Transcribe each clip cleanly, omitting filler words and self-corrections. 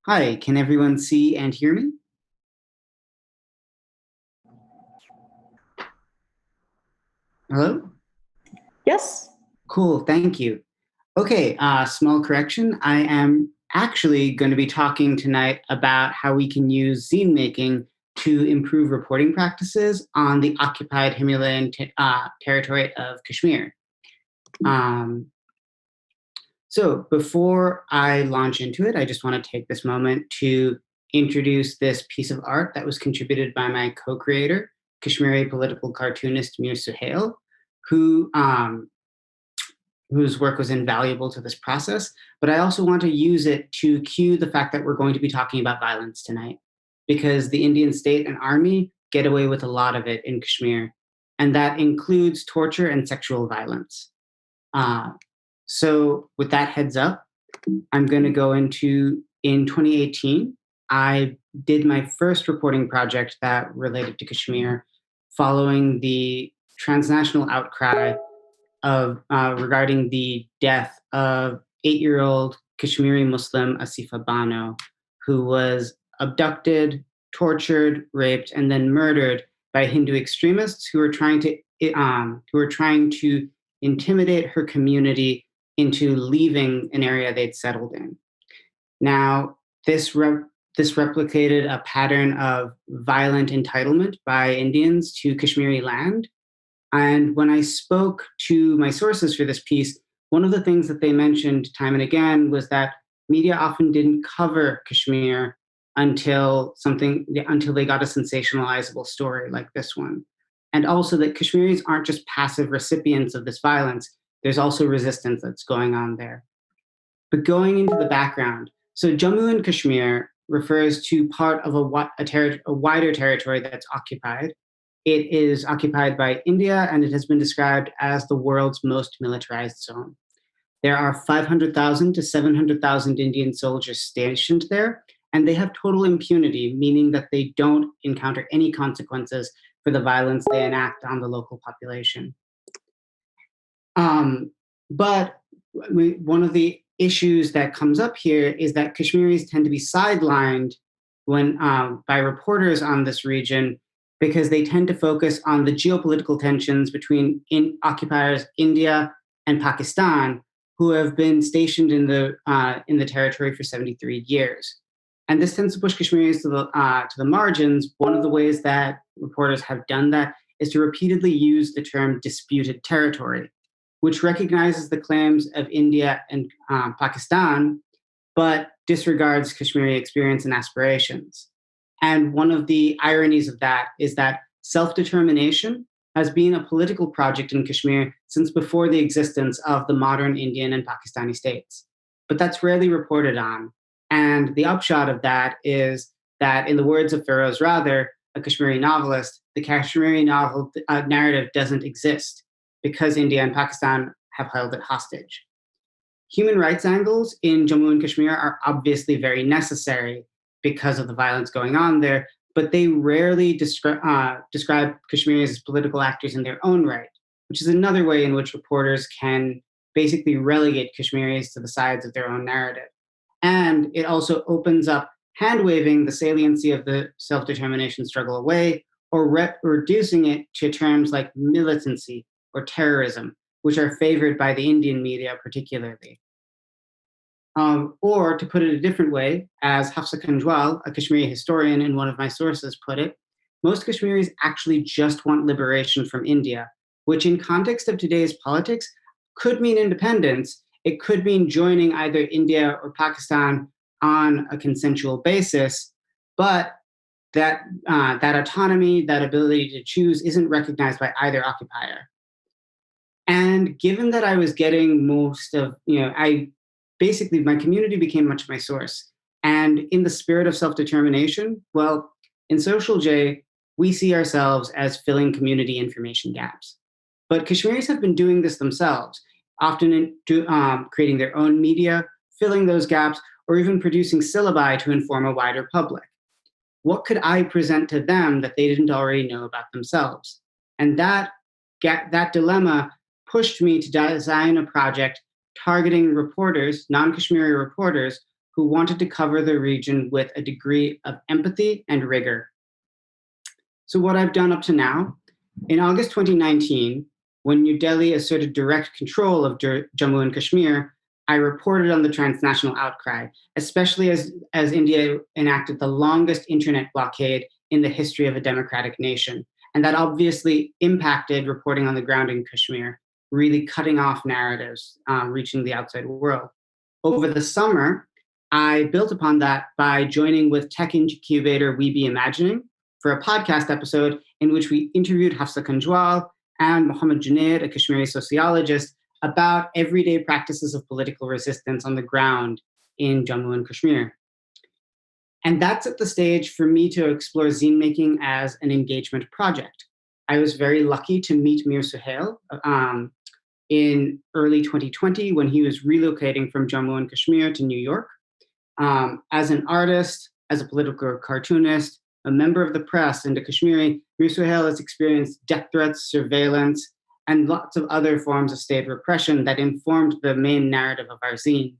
Hi, can everyone see and hear me? Hello? Yes. Cool, thank you. Okay, small correction. I am actually going to be talking tonight about how we can use zine making to improve reporting practices on the occupied Himalayan territory of Kashmir. Um, so before I launch into it, I just want to take this moment to introduce this piece of art that was contributed by my co-creator, Kashmiri political cartoonist Mir Suhail, who whose work was invaluable to this process, but I also want to use it to cue the fact that we're going to be talking about violence tonight, because the Indian state and army get away with a lot of it in Kashmir, and that includes torture and sexual violence. Uh, so, with that heads up, I'm going to go into in 2018. I did my first reporting project that related to Kashmir following the transnational outcry of regarding the death of 8-year-old Kashmiri Muslim Asifa Bano, who was abducted, tortured, raped, and then murdered by Hindu extremists who were trying to intimidate her community into leaving an area they'd settled in. Now, this replicated a pattern of violent entitlement by Indians to Kashmiri land, and when I spoke to my sources for this piece, one of the things that they mentioned time and again was that media often didn't cover Kashmir until they got a sensationalizable story like this one. And also that Kashmiris aren't just passive recipients of this violence, there's also resistance that's going on there. But going into the background, so Jammu and Kashmir refers to part of a wider territory that's occupied. It is occupied by India, and it has been described as the world's most militarized zone. There are 500,000 to 700,000 Indian soldiers stationed there, and they have total impunity, meaning that they don't encounter any consequences for the violence they enact on the local population. Um, but one of the issues that comes up here is that Kashmiris tend to be sidelined by reporters on this region, because they tend to focus on the geopolitical tensions between occupiers India and Pakistan, who have been stationed in the territory for 73 years. And this tends to push Kashmiris to the margins. One of the ways that reporters have done that is to repeatedly use the term disputed territory, which recognizes the claims of India and Pakistan, but disregards Kashmiri experience and aspirations. And one of the ironies of that is that self-determination has been a political project in Kashmir since before the existence of the modern Indian and Pakistani states. But that's rarely reported on. And the upshot of that is that, in the words of Feroz Rather, a Kashmiri novelist, the Kashmiri narrative doesn't exist because India and Pakistan have held it hostage. Human rights angles in Jammu and Kashmir are obviously very necessary because of the violence going on there, but they rarely describe Kashmiris as political actors in their own right, which is another way in which reporters can basically relegate Kashmiris to the sides of their own narrative. And it also opens up hand waving the saliency of the self determination struggle away, or reducing it to terms like militancy or terrorism, which are favored by the Indian media particularly. Or to put it a different way, as Hafsa Kanjwal, a Kashmiri historian in one of my sources, put it, most Kashmiris actually just want liberation from India, which in context of today's politics could mean independence. It could mean joining either India or Pakistan on a consensual basis, but that autonomy, that ability to choose, isn't recognized by either occupier. And given that I was getting most of, I basically, my community became much of my source. And in the spirit of self determination, well, in Social J, we see ourselves as filling community information gaps. But Kashmiris have been doing this themselves, often creating their own media, filling those gaps, or even producing syllabi to inform a wider public. What could I present to them that they didn't already know about themselves? And that dilemma pushed me to design a project targeting reporters, non-Kashmiri reporters, who wanted to cover the region with a degree of empathy and rigor. So what I've done up to now, in August 2019, when New Delhi asserted direct control of Jammu and Kashmir, I reported on the transnational outcry, especially as India enacted the longest internet blockade in the history of a democratic nation. And that obviously impacted reporting on the ground in Kashmir, really cutting off narratives reaching the outside world. Over the summer, I built upon that by joining with tech incubator We Be Imagining for a podcast episode in which we interviewed Hafsa Kanjwal and Mohammed Junaid, a Kashmiri sociologist, about everyday practices of political resistance on the ground in Jammu and Kashmir. And that set the stage for me to explore zine making as an engagement project. I was very lucky to meet Mir Suhail in early 2020 when he was relocating from Jammu and Kashmir to New York. As an artist, as a political cartoonist, a member of the press, and a Kashmiri, Mir Suhail has experienced death threats, surveillance, and lots of other forms of state repression that informed the main narrative of our zine.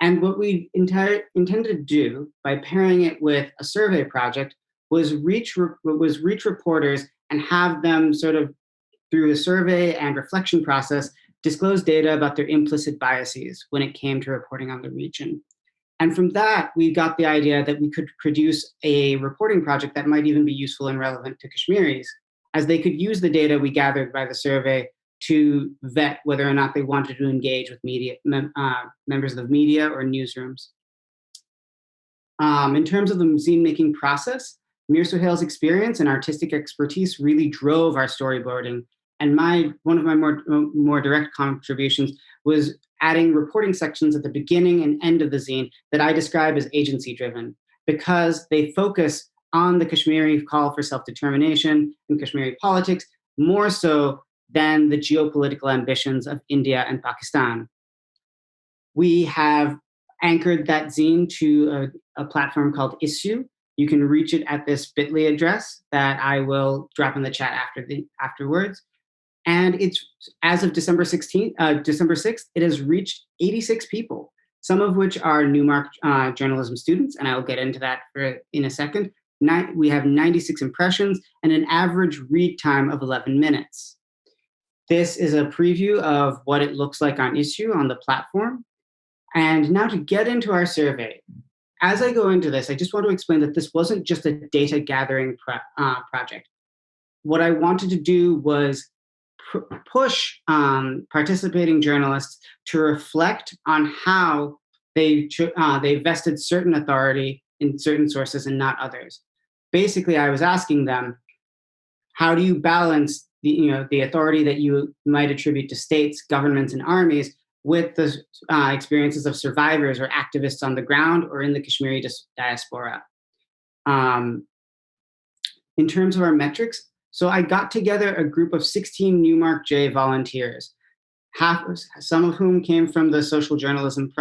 And what we intended to do by pairing it with a survey project was reach reporters and have them sort of, through a survey and reflection process, disclose data about their implicit biases when it came to reporting on the region. And from that, we got the idea that we could produce a reporting project that might even be useful and relevant to Kashmiris, as they could use the data we gathered by the survey to vet whether or not they wanted to engage with members of the media or newsrooms. In terms of the zine making process, Mir Suhail's experience and artistic expertise really drove our storyboarding. And one of my more direct contributions was adding reporting sections at the beginning and end of the zine that I describe as agency-driven, because they focus on the Kashmiri call for self-determination and Kashmiri politics more so than the geopolitical ambitions of India and Pakistan. We have anchored that zine to a platform called Issue. You can reach it at this bit.ly address that I will drop in the chat afterwards. And it's, as of December 6th, it has reached 86 people, some of which are Newmark journalism students, and I'll get into that in a second. We have 96 impressions and an average read time of 11 minutes. This is a preview of what it looks like on Issue on the platform. And now to get into our survey. As I go into this, I just want to explain that this wasn't just a data gathering project. What I wanted to do was push participating journalists to reflect on how they vested certain authority in certain sources and not others. Basically, I was asking them, how do you balance the authority that you might attribute to states, governments, and armies with the experiences of survivors or activists on the ground or in the Kashmiri diaspora? In terms of our metrics, so I got together a group of 16 Newmark J volunteers, some of whom came from the social journalism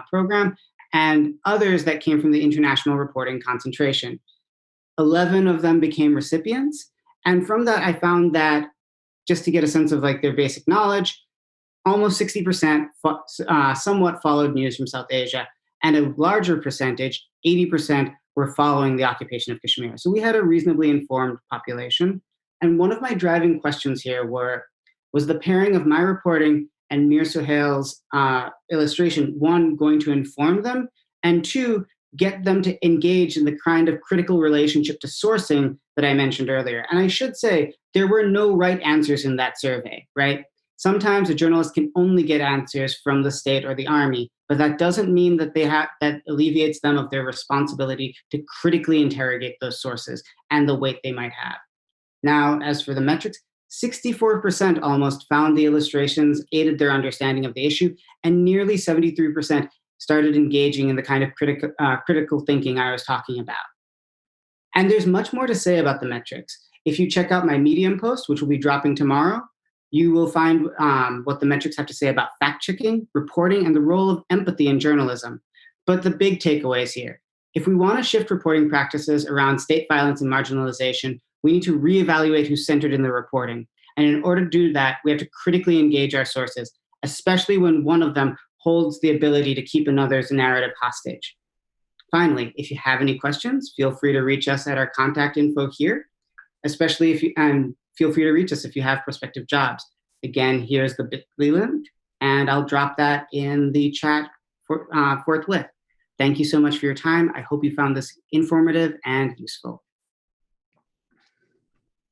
program, and others that came from the international reporting concentration. 11 of them became recipients. And from that, I found that, just to get a sense of their basic knowledge, almost 60% somewhat followed news from South Asia, and a larger percentage, 80%, were following the occupation of Kashmir. So we had a reasonably informed population. And one of my driving questions here was the pairing of my reporting and Mir Suhail's illustration, one, going to inform them, and two, get them to engage in the kind of critical relationship to sourcing that I mentioned earlier. And I should say, there were no right answers in that survey, right? Sometimes a journalist can only get answers from the state or the army, but that doesn't mean that that alleviates them of their responsibility to critically interrogate those sources and the weight they might have. Now, as for the metrics, 64% almost found the illustrations aided their understanding of the issue, and nearly 73% started engaging in the kind of critical thinking I was talking about. And there's much more to say about the metrics. If you check out my Medium post, which will be dropping tomorrow, you will find what the metrics have to say about fact-checking, reporting, and the role of empathy in journalism. But the big takeaways here: if we want to shift reporting practices around state violence and marginalization, we need to reevaluate who's centered in the reporting. And in order to do that, we have to critically engage our sources, especially when one of them holds the ability to keep another's narrative hostage. Finally, if you have any questions, feel free to reach us at our contact info here, especially if you, and feel free to reach us if you have prospective jobs. Again, here's the bit.ly link, and I'll drop that in the chat forthwith. Thank you so much for your time. I hope you found this informative and useful.